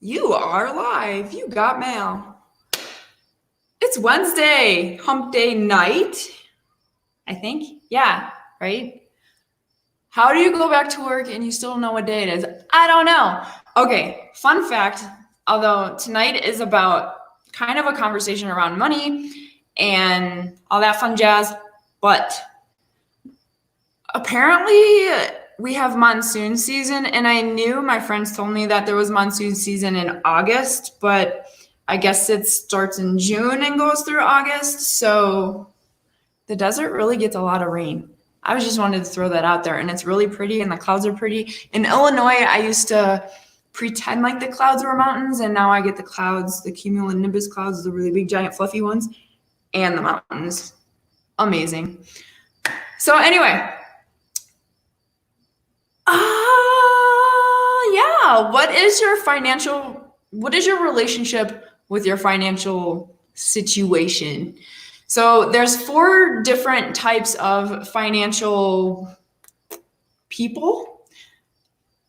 You are live. You got mail. It's Wednesday, hump day night, I think. Yeah, right? How do you go back to work and you still don't know what day it is? I don't know. Okay, fun fact, although tonight is about kind of a conversation around money and all that fun jazz, but apparently we have monsoon season, and I knew my friends told me that there was monsoon season in August, but I guess it starts in June and goes through August. So the desert really gets a lot of rain. I was just wanted to throw that out there, and it's really pretty, and the clouds are pretty. In Illinois, I used to pretend like the clouds were mountains, and now I get the clouds, the cumulonimbus clouds, the really big, giant, fluffy ones, and the mountains. Amazing. So anyway, yeah. What is your relationship with your financial situation? So there's 4 different types of financial people.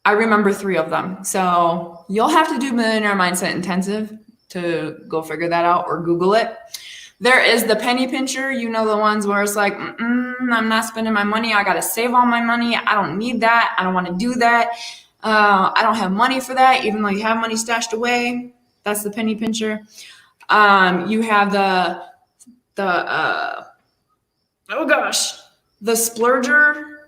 I remember 3 of them. So you'll have to do Millionaire Mindset Intensive to go figure that out or Google it. There is the penny pincher, the ones where it's like, I'm not spending my money. I got to save all my money. I don't need that. I don't want to do that. I don't have money for that, even though you have money stashed away. That's the penny pincher. You have the splurger,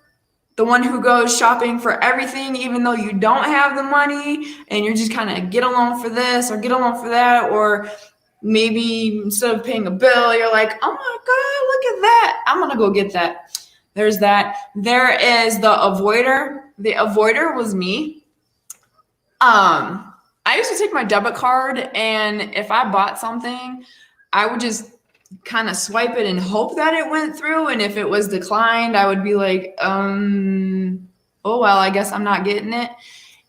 the one who goes shopping for everything, even though you don't have the money, and you're just kind of get along for this or get along for that, or maybe instead of paying a bill, you're like, oh my God, look at that. I'm going to go get that. There's that. There is the avoider. The avoider was me. I used to take my debit card, and if I bought something, I would just kind of swipe it and hope that it went through. And if it was declined, I would be like, oh, well, I guess I'm not getting it.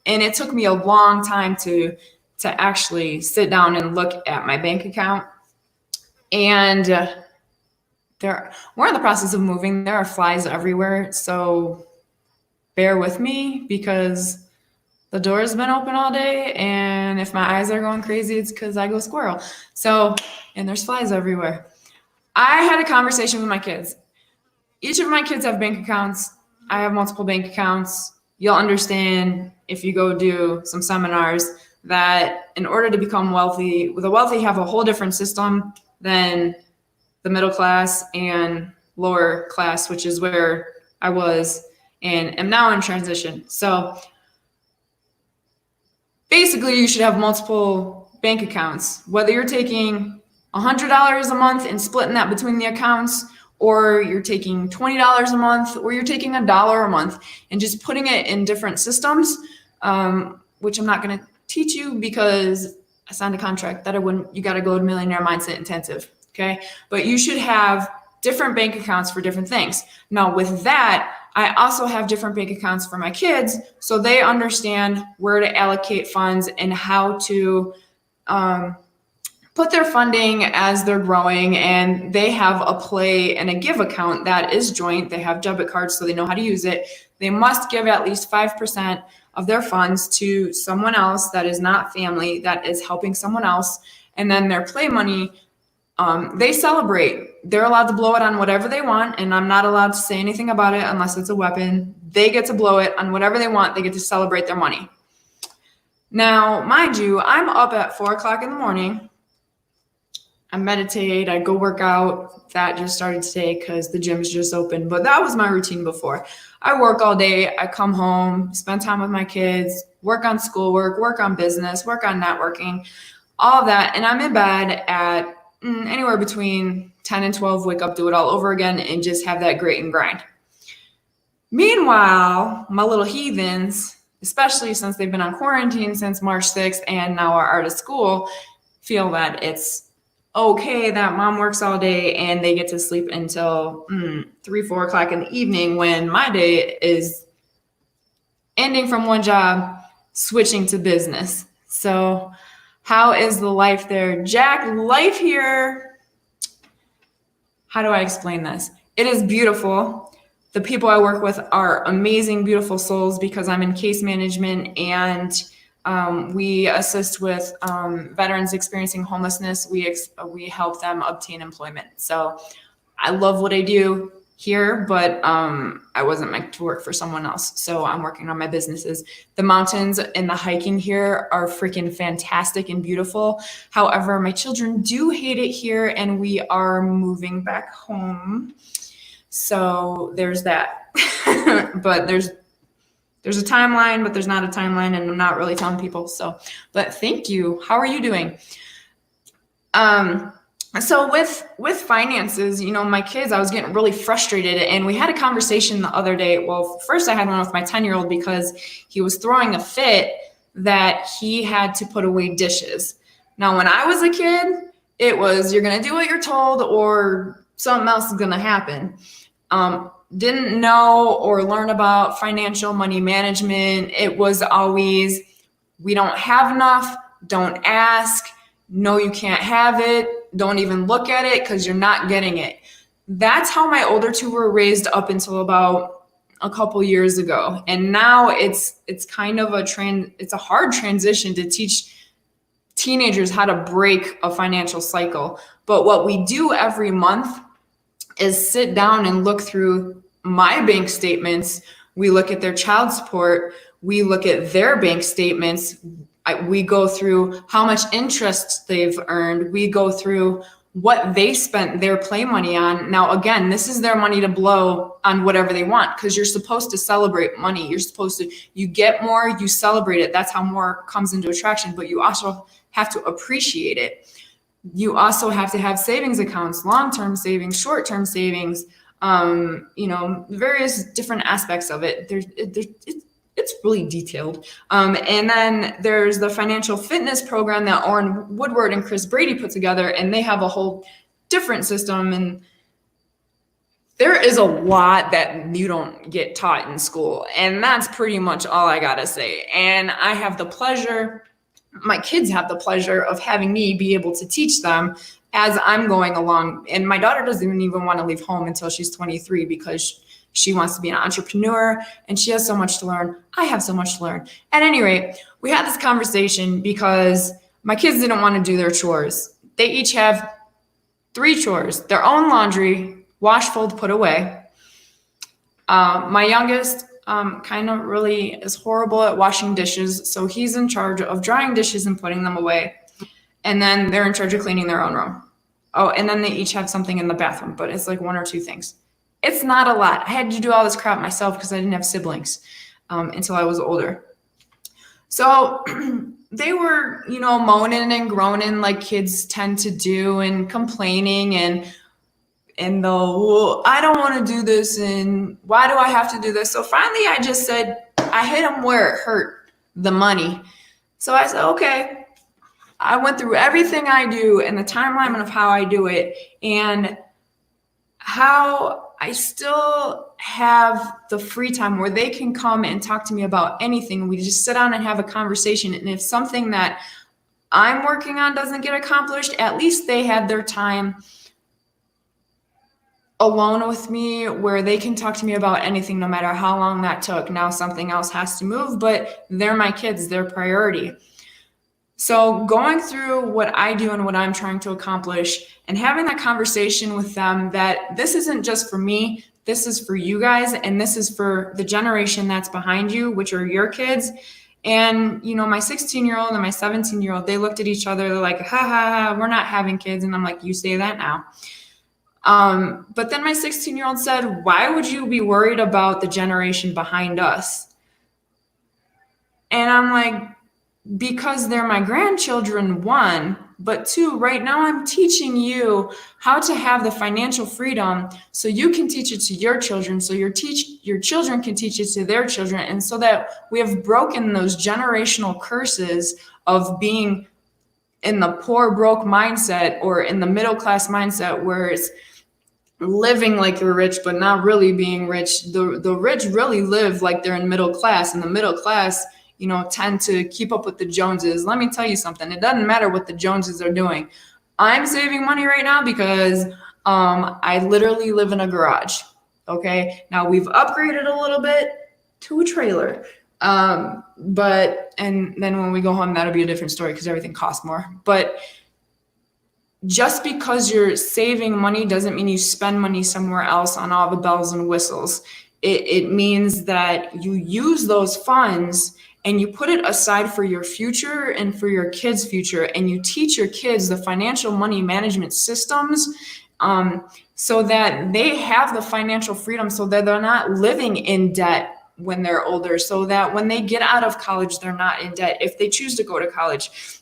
And it took me a long time to actually sit down and look at my bank account. And we're in the process of moving. There are flies everywhere. So bear with me, because the door's been open all day. And if my eyes are going crazy, it's because I go squirrel. So, and there's flies everywhere. I had a conversation with my kids. Each of my kids have bank accounts. I have multiple bank accounts. You'll understand if you go do some seminars that in order to become wealthy, the wealthy have a whole different system than the middle class and lower class, which is where I was and am now in transition. So basically, you should have multiple bank accounts, whether you're taking $100 a month and splitting that between the accounts, or you're taking $20 a month, or you're taking $1 a month and just putting it in different systems, which I'm not going to teach you because I signed a contract that you got to go to Millionaire Mindset Intensive. Okay. But you should have different bank accounts for different things. Now with that, I also have different bank accounts for my kids, so they understand where to allocate funds and how to put their funding as they're growing. And they have a play and a give account that is joint. They have debit cards, so they know how to use it. They must give at least 5% of their funds to someone else that is not family, that is helping someone else. And then their play money, they celebrate. They're allowed to blow it on whatever they want, and I'm not allowed to say anything about it unless it's a weapon. They get to blow it on whatever they want. They get to celebrate their money. Now, mind you, I'm up at 4:00 in the morning. I meditate, I go work out. That just started today because the gym's just open, but that was my routine before. I work all day, I come home, spend time with my kids, work on schoolwork, work on business, work on networking, all of that. And I'm in bed at anywhere between 10 and 12, wake up, do it all over again, and just have that grit and grind. Meanwhile, my little heathens, especially since they've been on quarantine since March 6th and now are out of school, feel that it's okay that mom works all day and they get to sleep until 3, 4 o'clock in the evening, when my day is ending from one job, switching to business. So how is the life there? Jack, life here, how do I explain this? It is beautiful. The people I work with are amazing, beautiful souls, because I'm in case management, and We assist with veterans experiencing homelessness. We help them obtain employment. So I love what I do here, but I wasn't meant to work for someone else. So I'm working on my businesses. The mountains and the hiking here are freaking fantastic and beautiful. However, my children do hate it here, and we are moving back home. So there's that. But there's a timeline, but there's not a timeline, and I'm not really telling people. So, but thank you. How are you doing? So with finances, my kids, I was getting really frustrated, and we had a conversation the other day. Well, first I had one with my 10-year-old because he was throwing a fit that he had to put away dishes. Now, when I was a kid, it was, you're going to do what you're told or something else is going to happen. Didn't know or learn about financial money management. It was always, we don't have enough, don't ask, no, you can't have it, don't even look at it because you're not getting it. That's how my older two were raised up until about a couple years ago. And now it's kind of it's a hard transition to teach teenagers how to break a financial cycle. But what we do every month is sit down and look through my bank statements. We look at their child support. We look at their bank statements. We go through how much interest they've earned. We go through what they spent their play money on. Now, again, this is their money to blow on whatever they want, because you're supposed to celebrate money. You get more, you celebrate it. That's how more comes into attraction, but you also have to appreciate it. You also have to have savings accounts, long-term savings, short-term savings, various different aspects of it. It's really detailed. And then there's the financial fitness program that Oren Woodward and Chris Brady put together, and they have a whole different system. And there is a lot that you don't get taught in school. And that's pretty much all I got to say. And my kids have the pleasure of having me be able to teach them as I'm going along. And my daughter doesn't even want to leave home until she's 23 because she wants to be an entrepreneur and she has so much to learn. I have so much to learn. At any rate, we had this conversation because my kids didn't want to do their chores. They each have 3 chores: their own laundry, wash, fold, put away. My youngest kind of really is horrible at washing dishes. So he's in charge of drying dishes and putting them away. And then they're in charge of cleaning their own room. Oh, and then they each have something in the bathroom, but it's like 1 or 2 things. It's not a lot. I had to do all this crap myself because I didn't have siblings until I was older. So they were, moaning and groaning like kids tend to do, and complaining and I don't want to do this, and why do I have to do this? So finally I just said, I hit them where it hurt, the money. So I said, okay. I went through everything I do and the timeline of how I do it, and how I still have the free time where they can come and talk to me about anything. We just sit down and have a conversation. And if something that I'm working on doesn't get accomplished, at least they had their time alone with me where they can talk to me about anything, no matter how long that took. Now something else has to move, but they're my kids, they're priority. So going through what I do and what I'm trying to accomplish and having that conversation with them, that this isn't just for me, this is for you guys, and this is for the generation that's behind you, which are your kids. And, my 16-year-old and my 17-year-old, they looked at each other, they're like, ha, ha, ha, we're not having kids. And I'm like, you say that now. But then my 16-year-old said, why would you be worried about the generation behind us? And I'm like, because they're my grandchildren, 1, but 2, right now I'm teaching you how to have the financial freedom so you can teach it to your children, so your children can teach it to their children, and so that we have broken those generational curses of being in the poor, broke mindset or in the middle class mindset where it's living like you're rich but not really being rich. The rich really live like they're in middle class, and the middle class tend to keep up with the Joneses. Let me tell you something. It doesn't matter what the Joneses are doing. I'm saving money right now because I literally live in a garage. Okay. Now we've upgraded a little bit to a trailer. And then when we go home, that'll be a different story because everything costs more. But just because you're saving money doesn't mean you spend money somewhere else on all the bells and whistles. It means that you use those funds and you put it aside for your future and for your kids' future, and you teach your kids the financial money management systems, so that they have the financial freedom, so that they're not living in debt when they're older, so that when they get out of college, they're not in debt if they choose to go to college.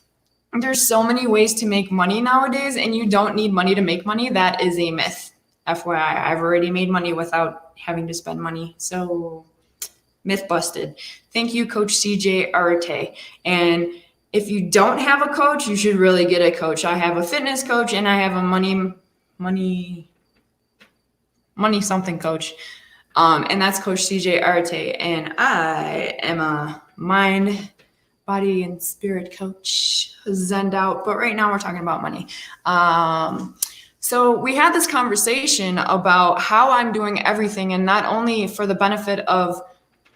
There's so many ways to make money nowadays, and you don't need money to make money. That is a myth. FYI, I've already made money without having to spend money. So myth busted. Thank you, Coach CJ Arte. And if you don't have a coach, you should really get a coach. I have a fitness coach and I have a money something coach. And that's Coach CJ Arte. And I am a mind, body, and spirit coach, zened out. But right now we're talking about money. So we had this conversation about how I'm doing everything, and not only for the benefit of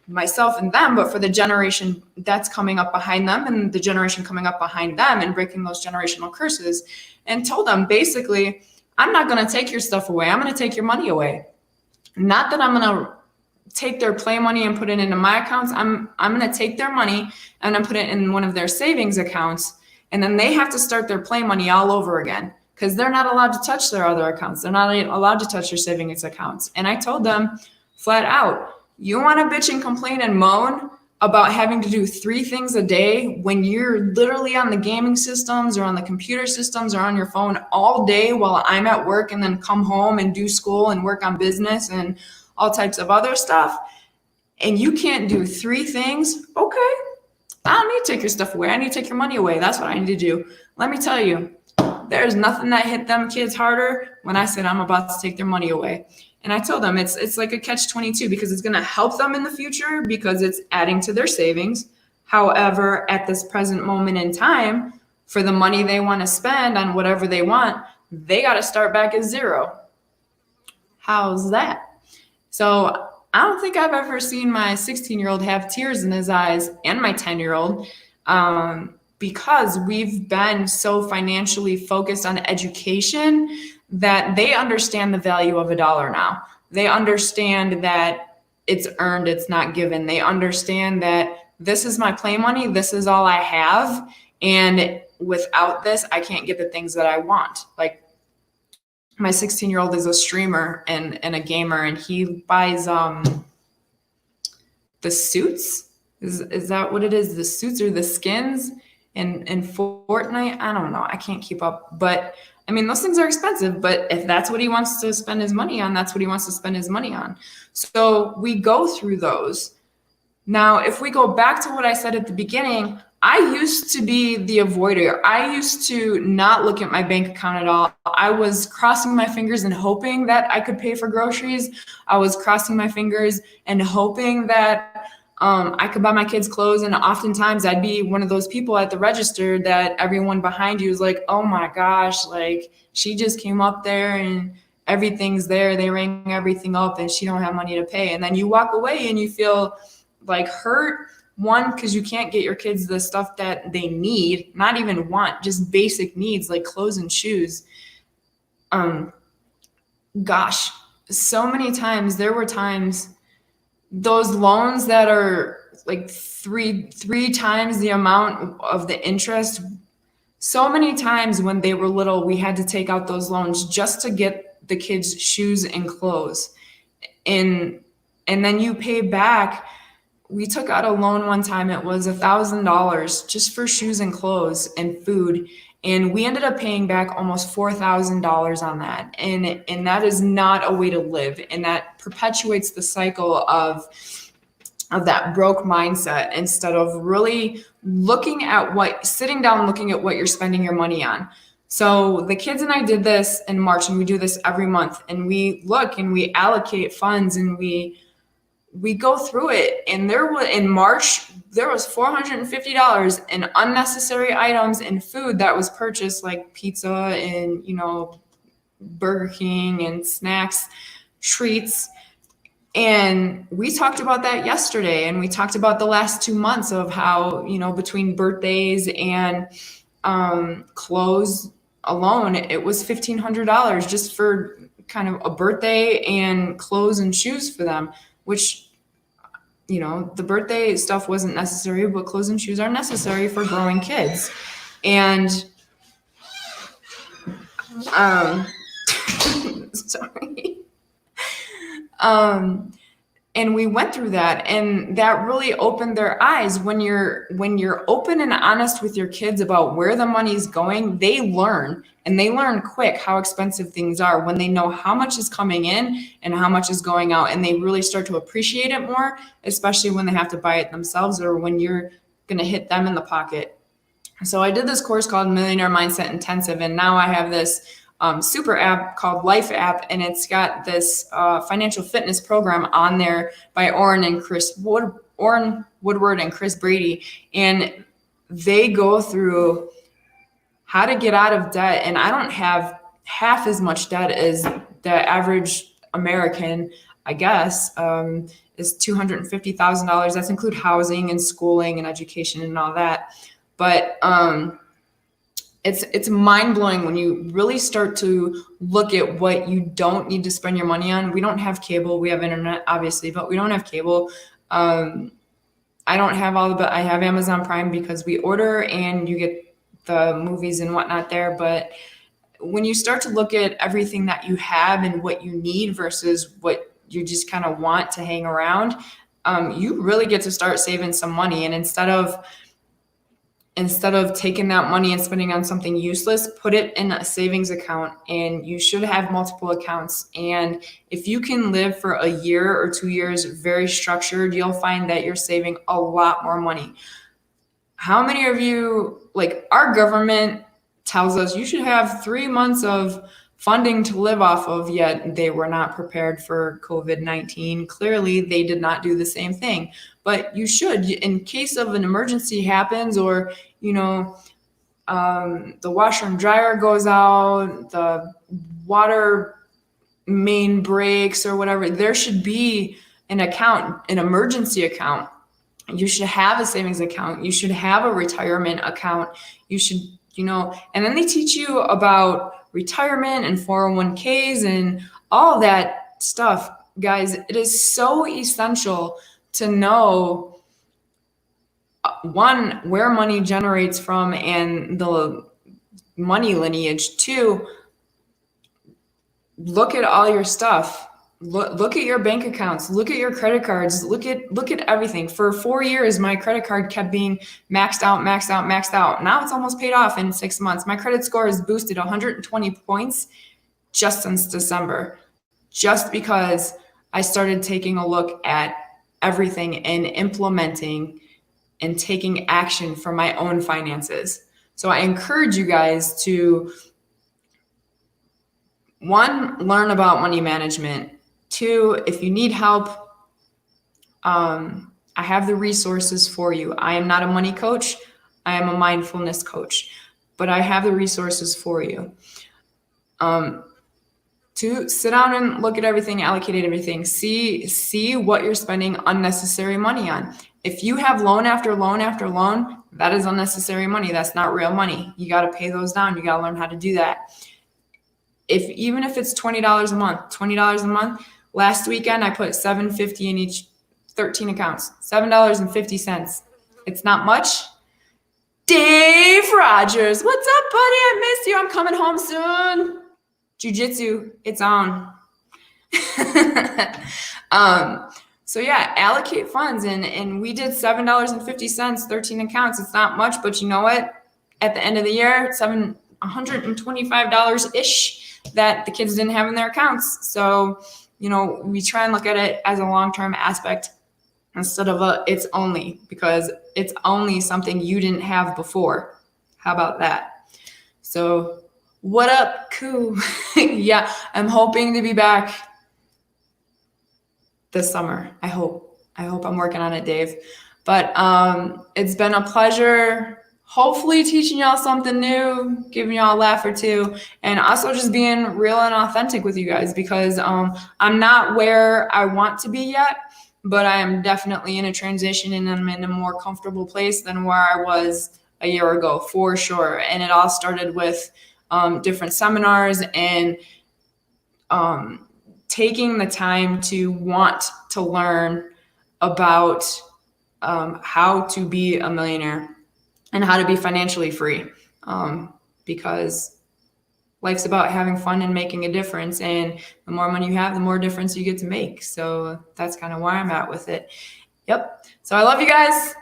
myself and them, but for the generation that's coming up behind them and the generation coming up behind them, and breaking those generational curses. And told them, basically, I'm not going to take your stuff away. I'm going to take your money away. Not that I'm going to take their play money and put it into my accounts. I'm going to take their money and then put it in one of their savings accounts. And then they have to start their play money all over again, because they're not allowed to touch their other accounts. They're not allowed to touch their savings accounts. And I told them flat out, you want to bitch and complain and moan about having to do 3 things a day when you're literally on the gaming systems or on the computer systems or on your phone all day while I'm at work, and then come home and do school and work on business and all types of other stuff, and you can't do 3 things? Okay, I don't need to take your stuff away. I need to take your money away. That's what I need to do. Let me tell you, there's nothing that hit them kids harder when I said I'm about to take their money away. And I told them it's like a catch-22, because it's going to help them in the future because it's adding to their savings. However, at this present moment in time, for the money they want to spend on whatever they want, they got to start back at zero. How's that? So I don't think I've ever seen my 16-year-old have tears in his eyes, and my 10-year-old, because we've been so financially focused on education that they understand the value of $1 now. They understand that it's earned, it's not given. They understand that this is my play money, this is all I have, and without this, I can't get the things that I want. Like, my 16-year-old is a streamer and a gamer, and he buys the suits. Is that what it is? The suits or the skins in Fortnite? I don't know. I can't keep up. But I mean, those things are expensive, but if that's what he wants to spend his money on, that's what he wants to spend his money on. So we go through those. Now, if we go back to what I said at the beginning, I used to be the avoider. I used to not look at my bank account at all. I was crossing my fingers and hoping that I could pay for groceries. I was crossing my fingers and hoping that I could buy my kids clothes. And oftentimes I'd be one of those people at the register that everyone behind you is like, oh my gosh, like, she just came up there and everything's there. They rang everything up and she don't have money to pay. And then you walk away and you feel like hurt. One, because you can't get your kids the stuff that they need, not even want, just basic needs like clothes and shoes. Gosh, so many times, there were times, those loans that are like three times the amount of the interest. So many times when they were little, we had to take out those loans just to get the kids shoes and clothes. And then you pay back. We took out a loan one time. It was $1,000 just for shoes and clothes and food. And we ended up paying back almost $4,000 on that. And that is not a way to live. And that perpetuates the cycle of that broke mindset, instead of really sitting down, looking at what you're spending your money on. So the kids and I did this in March, and we do this every month. And we look and we allocate funds, and we go through it. And in March, there was $450 in unnecessary items and food that was purchased, like pizza and, Burger King and snacks, treats. And we talked about that yesterday, and we talked about the last 2 months of how, between birthdays and clothes alone, it was $1,500 just for kind of a birthday and clothes and shoes for them, which, the birthday stuff wasn't necessary, but clothes and shoes are necessary for growing kids. And sorry. And we went through that, and that really opened their eyes. When you're open and honest with your kids about where the money's going, they learn, and they learn quick how expensive things are when they know how much is coming in and how much is going out, and they really start to appreciate it more, especially when they have to buy it themselves or when you're going to hit them in the pocket. So I did this course called Millionaire Mindset Intensive, and now I have this super app called Life App, and it's got this financial fitness program on there by Orrin Woodward and Chris Brady, and they go through how to get out of debt. And I don't have half as much debt as the average American, I guess, is $250,000. That's include housing and schooling and education and all that. But it's mind-blowing when you really start to look at what you don't need to spend your money on. We don't have cable. We have internet, obviously, but we don't have cable. I don't have I have Amazon Prime because we order and you get the movies and whatnot there. But when you start to look at everything that you have and what you need versus what you just kind of want to hang around, you really get to start saving some money. And instead of taking that money and spending on something useless, put it in a savings account. And you should have multiple accounts. And if you can live for a year or 2 years very structured, you'll find that you're saving a lot more money. How many of you, like, our government tells us you should have 3 months of funding to live off of, yet they were not prepared for COVID-19. Clearly, they did not do the same thing. But you should, in case of an emergency happens, or, the washer and dryer goes out, the water main breaks or whatever, there should be an account, an emergency account. You should have a savings account. You should have a retirement account. You should, and then they teach you about retirement and 401ks and all that stuff. Guys, it is so essential to know, one, where money generates from and the money lineage. Two, look at all your stuff. Look at your bank accounts. Look at your credit cards. Look at everything. For 4 years, my credit card kept being maxed out. Now it's almost paid off in 6 months. My credit score is boosted 120 points just since December, just because I started taking a look at everything and implementing and taking action for my own finances. So I encourage you guys to, one, learn about money management. Two, if you need help, I have the resources for you. I am not a money coach. I am a mindfulness coach, but I have the resources for you. To sit down and look at everything, allocate everything, see what you're spending unnecessary money on. If you have loan after loan after loan, that is unnecessary money. That's not real money. You got to pay those down. You got to learn how to do that. Even if it's $20 a month, last weekend I put $7.50 in each 13 accounts, $7.50. It's not much. Dave Rogers, what's up, buddy? I missed you. I'm coming home soon. Jiu-jitsu, it's on. So yeah, allocate funds. And we did $7.50, 13 accounts. It's not much, but you know what? At the end of the year, $125-ish that the kids didn't have in their accounts. So, we try and look at it as a long-term aspect instead of it's only, because it's only something you didn't have before. How about that? So what up, Koo? Yeah, I'm hoping to be back this summer. I hope I'm working on it, Dave. But it's been a pleasure hopefully teaching y'all something new, giving y'all a laugh or two, and also just being real and authentic with you guys, because I'm not where I want to be yet, but I am definitely in a transition, and I'm in a more comfortable place than where I was a year ago, for sure. And it all started with different seminars and taking the time to want to learn about how to be a millionaire and how to be financially free, because life's about having fun and making a difference, and the more money you have, the more difference you get to make. So that's kind of where I'm at with it. Yep. So I love you guys.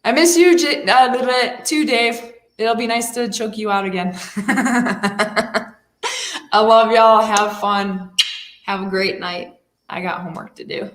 I miss you too, Dave. It'll be nice to choke you out again. I love y'all. Have fun. Have a great night. I got homework to do.